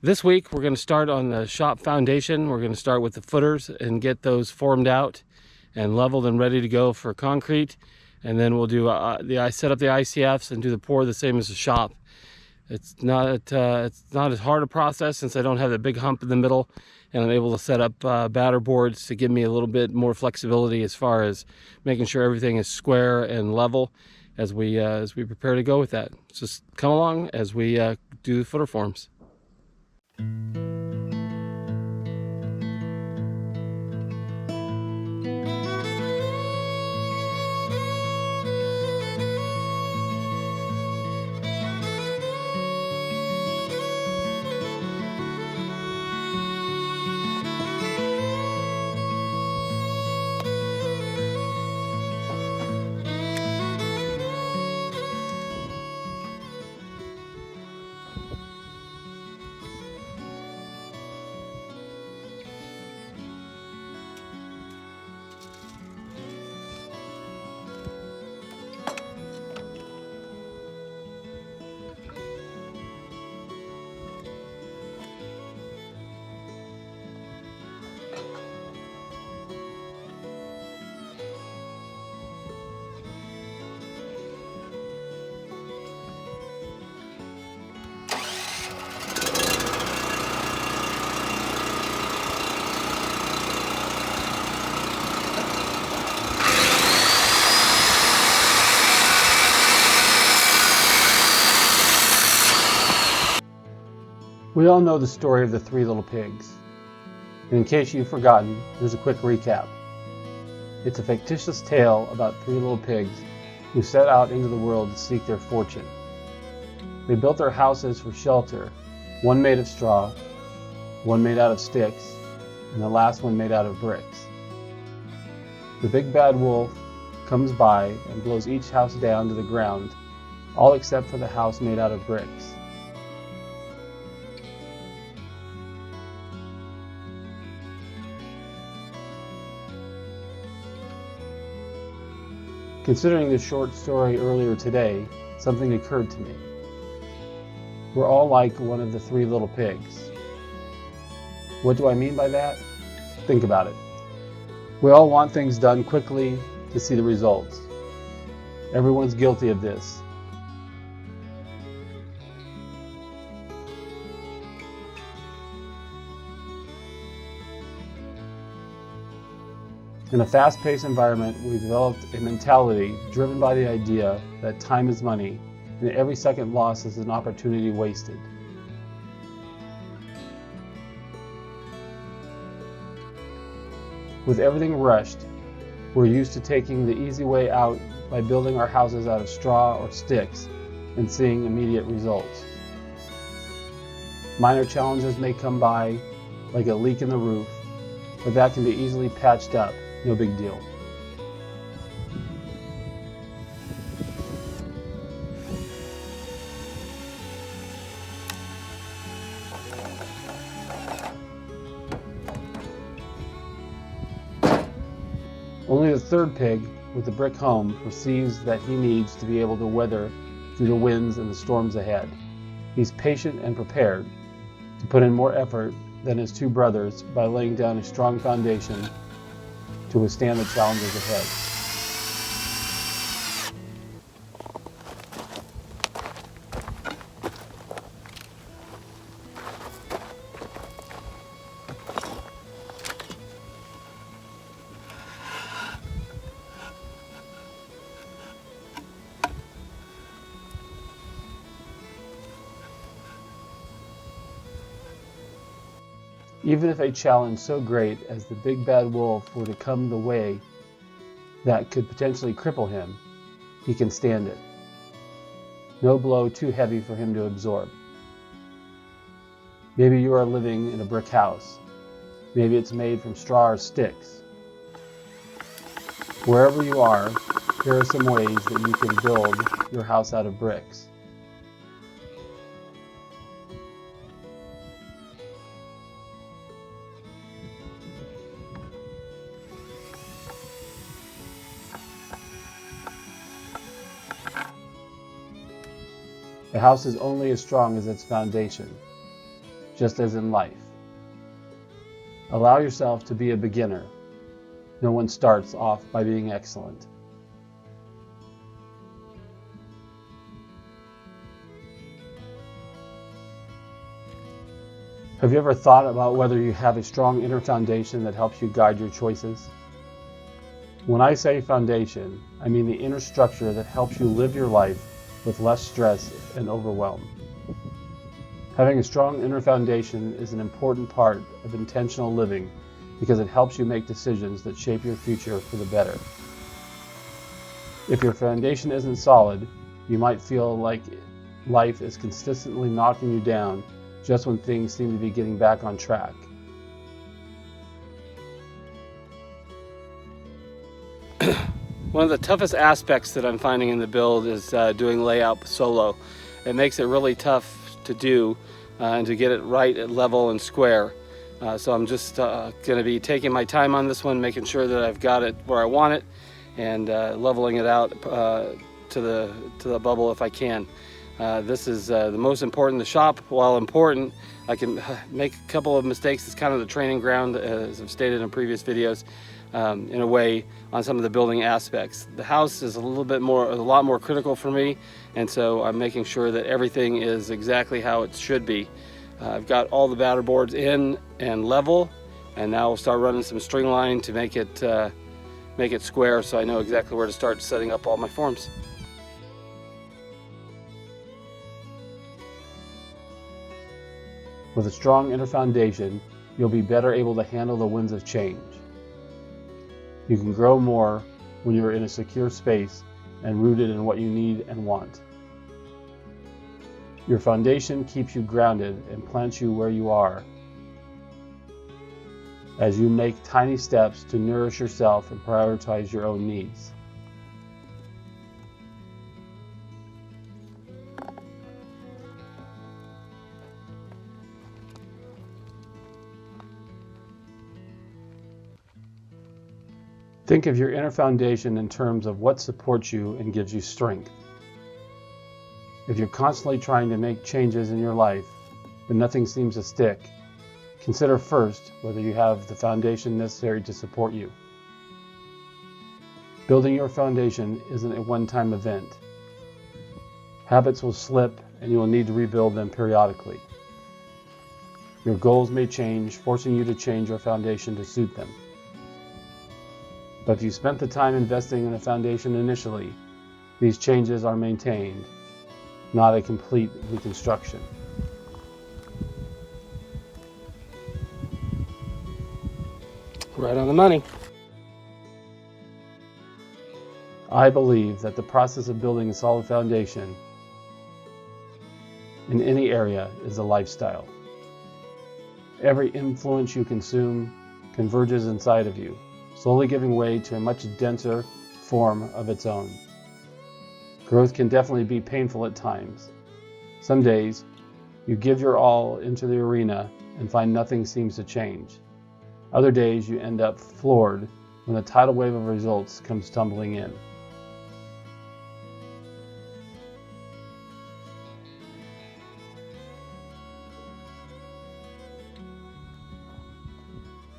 This week we're going to start on the shop foundation. We're going to start with the footers and get those formed out and leveled and ready to go for concrete. And then we'll do set up the ICFs and do the pour the same as the shop. It's not as hard a process since I don't have the big hump in the middle, and I'm able to set up batter boards to give me a little bit more flexibility as far as making sure everything is square and level as we prepare to go with that. Just come along as we do the footer forms. We all know the story of the three little pigs. And in case you've forgotten, here's a quick recap. It's a fictitious tale about three little pigs who set out into the world to seek their fortune. They built their houses for shelter, one made of straw, one made out of sticks, and the last one made out of bricks. The big bad wolf comes by and blows each house down to the ground, all except for the house made out of bricks. Considering the short story earlier today, something occurred to me. We're all like one of the three little pigs. What do I mean by that? Think about it. We all want things done quickly to see the results. Everyone's guilty of this. In a fast-paced environment, we've developed a mentality driven by the idea that time is money, and every second lost is an opportunity wasted. With everything rushed, we're used to taking the easy way out by building our houses out of straw or sticks and seeing immediate results. Minor challenges may come by, like a leak in the roof, but that can be easily patched up. No big deal. Only the third pig, with the brick home, perceives that he needs to be able to weather through the winds and the storms ahead. He's patient and prepared to put in more effort than his two brothers by laying down a strong foundation to withstand the challenges ahead. Even if a challenge so great as the big bad wolf were to come the way that could potentially cripple him, he can stand it. No blow too heavy for him to absorb. Maybe you are living in a brick house. Maybe it's made from straw or sticks. Wherever you are, here are some ways that you can build your house out of bricks. A house is only as strong as its foundation. just as in life. Allow yourself to be a beginner. No one starts off by being excellent. Have you ever thought about whether you have a strong inner foundation that helps you guide your choices? When I say foundation, I mean the inner structure that helps you live your life with less stress and overwhelm. Having a strong inner foundation is an important part of intentional living because it helps you make decisions that shape your future for the better. If your foundation isn't solid, you might feel like life is consistently knocking you down just when things seem to be getting back on track. One of the toughest aspects that I'm finding in the build is doing layout solo. It makes it really tough to do and to get it right at level and square. So I'm just going to be taking my time on this one, making sure that I've got it where I want it, and leveling it out to the bubble if I can. This is the most important. The shop, while important, I can make a couple of mistakes. It's kind of the training ground, as I've stated in previous videos, in a way, on some of the building aspects. The house is a lot more critical for me, and so I'm making sure that everything is exactly how it should be. I've got all the batter boards in and level, and now we'll start running some string line to make it square, so I know exactly where to start setting up all my forms. With a strong inner foundation, you'll be better able to handle the winds of change. You can grow more when you're in a secure space and rooted in what you need and want. Your foundation keeps you grounded and plants you where you are as you make tiny steps to nourish yourself and prioritize your own needs. Think of your inner foundation in terms of what supports you and gives you strength. If you're constantly trying to make changes in your life, but nothing seems to stick, consider first whether you have the foundation necessary to support you. Building your foundation isn't a one-time event. Habits will slip and you will need to rebuild them periodically. Your goals may change, forcing you to change your foundation to suit them. But if you spent the time investing in a foundation initially, these changes are maintained, not a complete reconstruction. Right on the money. I believe that the process of building a solid foundation in any area is a lifestyle. Every influence you consume converges inside of you, slowly giving way to a much denser form of its own. Growth can definitely be painful at times. Some days, you give your all into the arena and find nothing seems to change. Other days, you end up floored when the tidal wave of results comes tumbling in.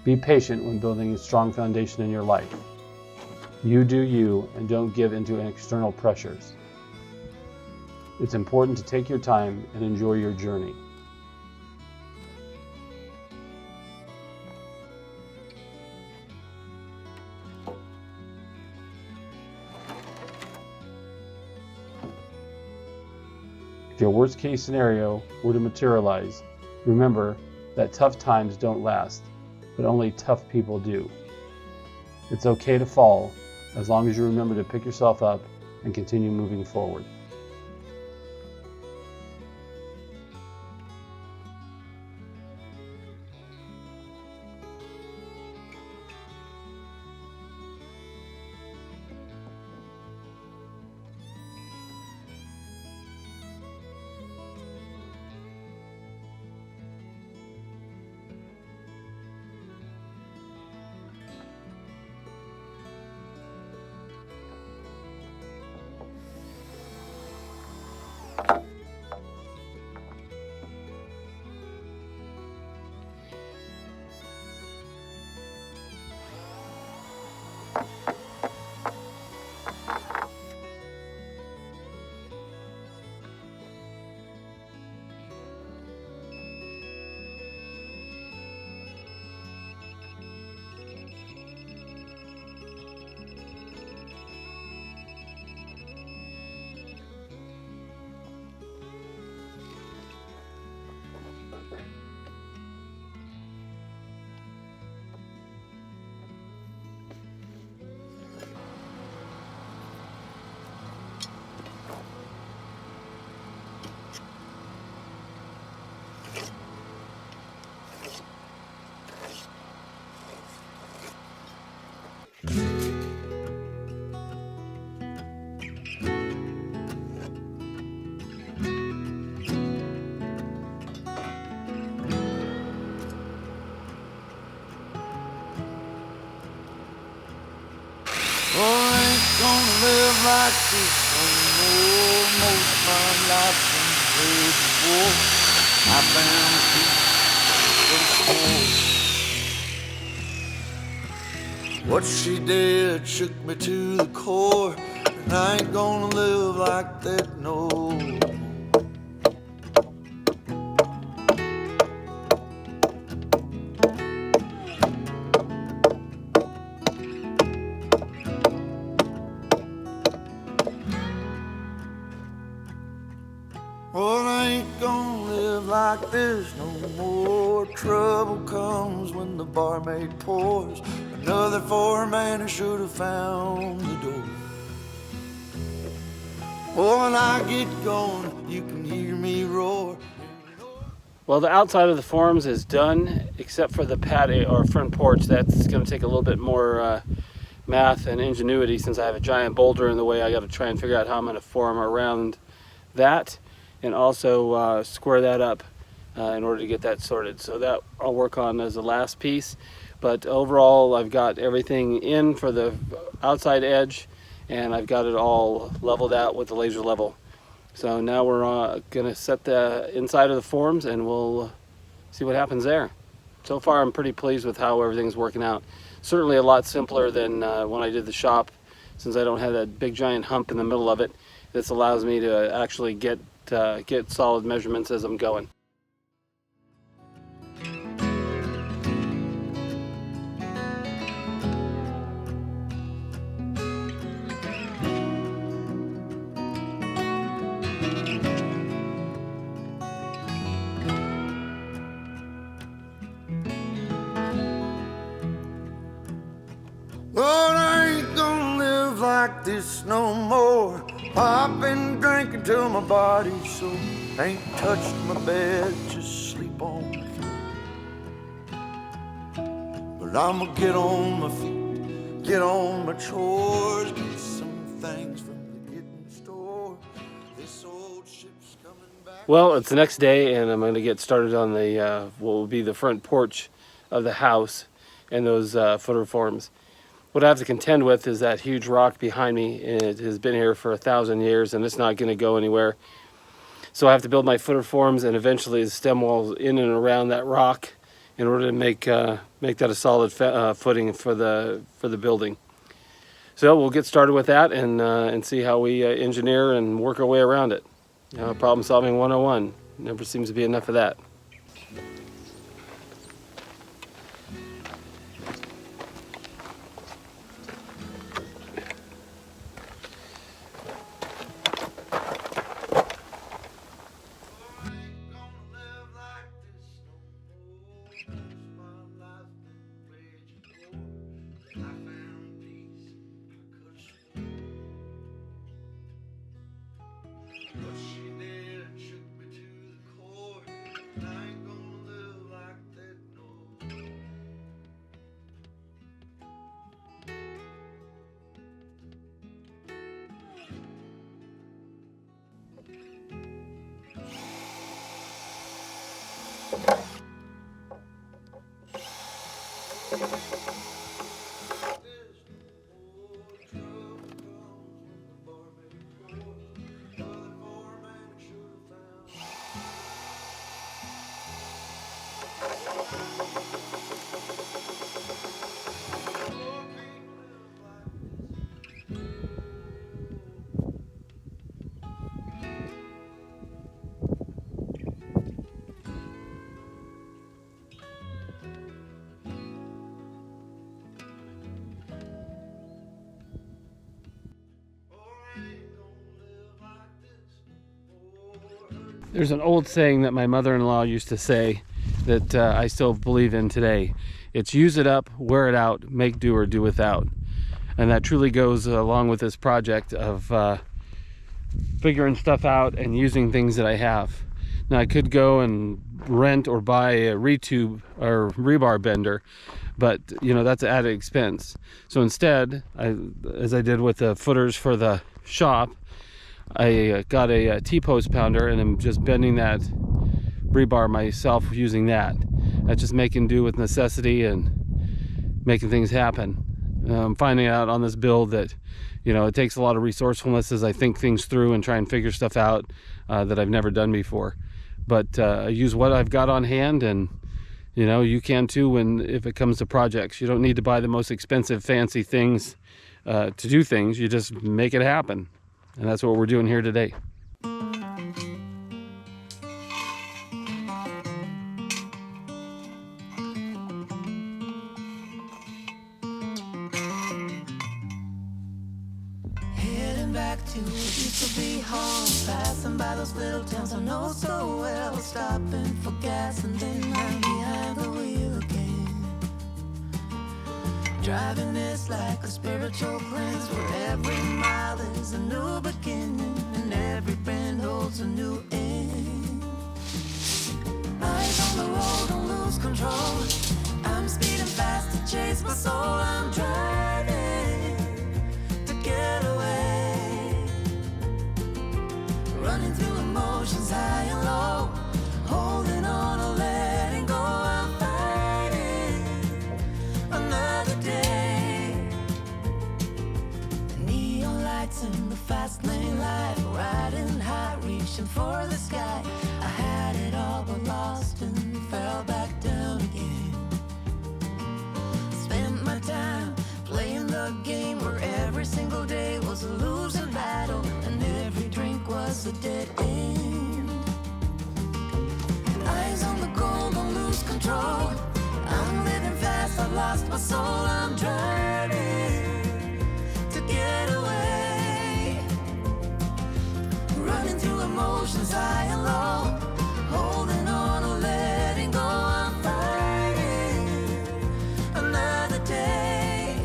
Be patient when building a strong foundation in your life. You do you and don't give into external pressures. It's important to take your time and enjoy your journey. If your worst case scenario were to materialize, remember that tough times don't last, but only tough people do. It's okay to fall, as long as you remember to pick yourself up and continue moving forward. Oh, I ain't gonna live like this no more. Most my life been played before. I found peace for the soul. What she did shook me to the core, and I ain't gonna live like that no more. Well, I ain't gonna live like this no more. Trouble comes when the barmaid pours another for a man who should have found the door. Oh, when I get going, you can hear me roar. Well, the outside of the forms is done, except for the patio or front porch. That's going to take a little bit more math and ingenuity, since I have a giant boulder in the way. I got to try and figure out how I'm going to form around that, and also square that up in order to get that sorted. So that I'll work on as the last piece. But overall, I've got everything in for the outside edge, and I've got it all leveled out with the laser level. So now we're gonna set the inside of the forms, and we'll see what happens there. So far, I'm pretty pleased with how everything's working out. Certainly a lot simpler than when I did the shop, since I don't have that big giant hump in the middle of it. This allows me to actually get solid measurements as I'm going. Lord, I ain't gonna live like this no more. I've been drinking till my body's sore. Ain't touched my bed, just sleep on the floor. But I'ma get on my feet, get on my chores, get some things from the getting store. This old ship's coming back. Well, it's the next day, and I'm going to get started on the what will be the front porch of the house and those footer forms. What I have to contend with is that huge rock behind me. It has been here for 1,000 years, and it's not going to go anywhere. So I have to build my footer forms and eventually the stem walls in and around that rock in order to make that a solid footing for the building. So we'll get started with that and see how we engineer and work our way around it. Problem solving 101. Never seems to be enough of that. What she did shook me to the core, and I ain't gonna live like that no more. There's an old saying that my mother-in-law used to say that I still believe in today. It's use it up, wear it out, make do or do without. And that truly goes along with this project of figuring stuff out and using things that I have. Now I could go and rent or buy a retube or rebar bender, but you know, that's an added expense. So instead, as I did with the footers for the shop, I got a T-post pounder and I'm just bending that rebar myself using that. That's just making do with necessity and making things happen. I'm finding out on this build that, you know, it takes a lot of resourcefulness as I think things through and try and figure stuff out that I've never done before. But I use what I've got on hand, and you know, you can too if it comes to projects. You don't need to buy the most expensive fancy things to do things. You just make it happen. And that's what we're doing here today. Heading back to what used to be home, passing by those little towns I know so well, stopping for gas and then I'm behind the wheel again. Driving this like a spiritual cleanse, where every mile is a new beginning and every bend holds a new end. Eyes on the road, don't lose control. I'm speeding fast to chase my soul. I'm driving to get away, running through emotions high and low, holding on or letting go. I'm fighting another day. The neon lights in the fast lane life, riding high, reaching for the sky. I had it all but lost and fell back down again. Spent my time playing the game where every single day was a losing battle and every drink was a dead end. Eyes on the goal, don't lose control. I'm living fast, I've lost my soul. I'm driving to get away, running through emotions high and low, holding on or letting go. I'm fighting another day.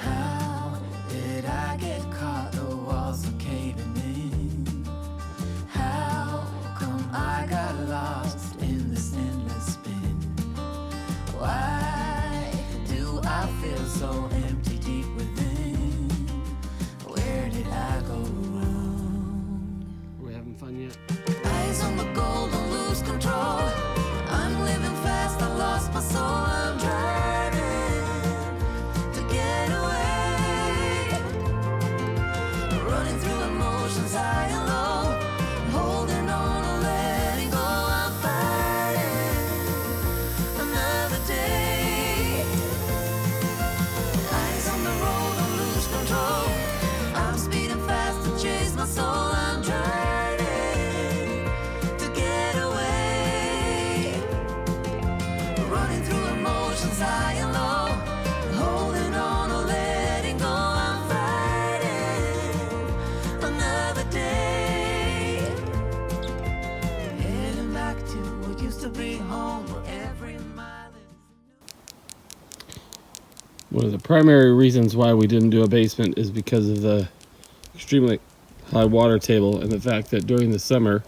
How did I get caught? The walls are caving in. How come I got lost in this endless spin? Why do I feel so empty deep within? Where did I go wrong? Are we having fun yet? Eyes on the goal, don't lose control. I'm living fast, I lost my soul. I'm driving to get away, running through emotions high and low, holding on or letting go. I'm fighting another day. Eyes on the road, don't lose control. I'm speeding fast to chase my soul. I'm driving to get away, running through emotions high and low, holding on or letting go. I'm fighting another day, heading back to what used to be home, where every mile is. One of the primary reasons why we didn't do a basement is because of the extremely high water table and the fact that during the summer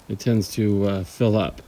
it tends to fill up.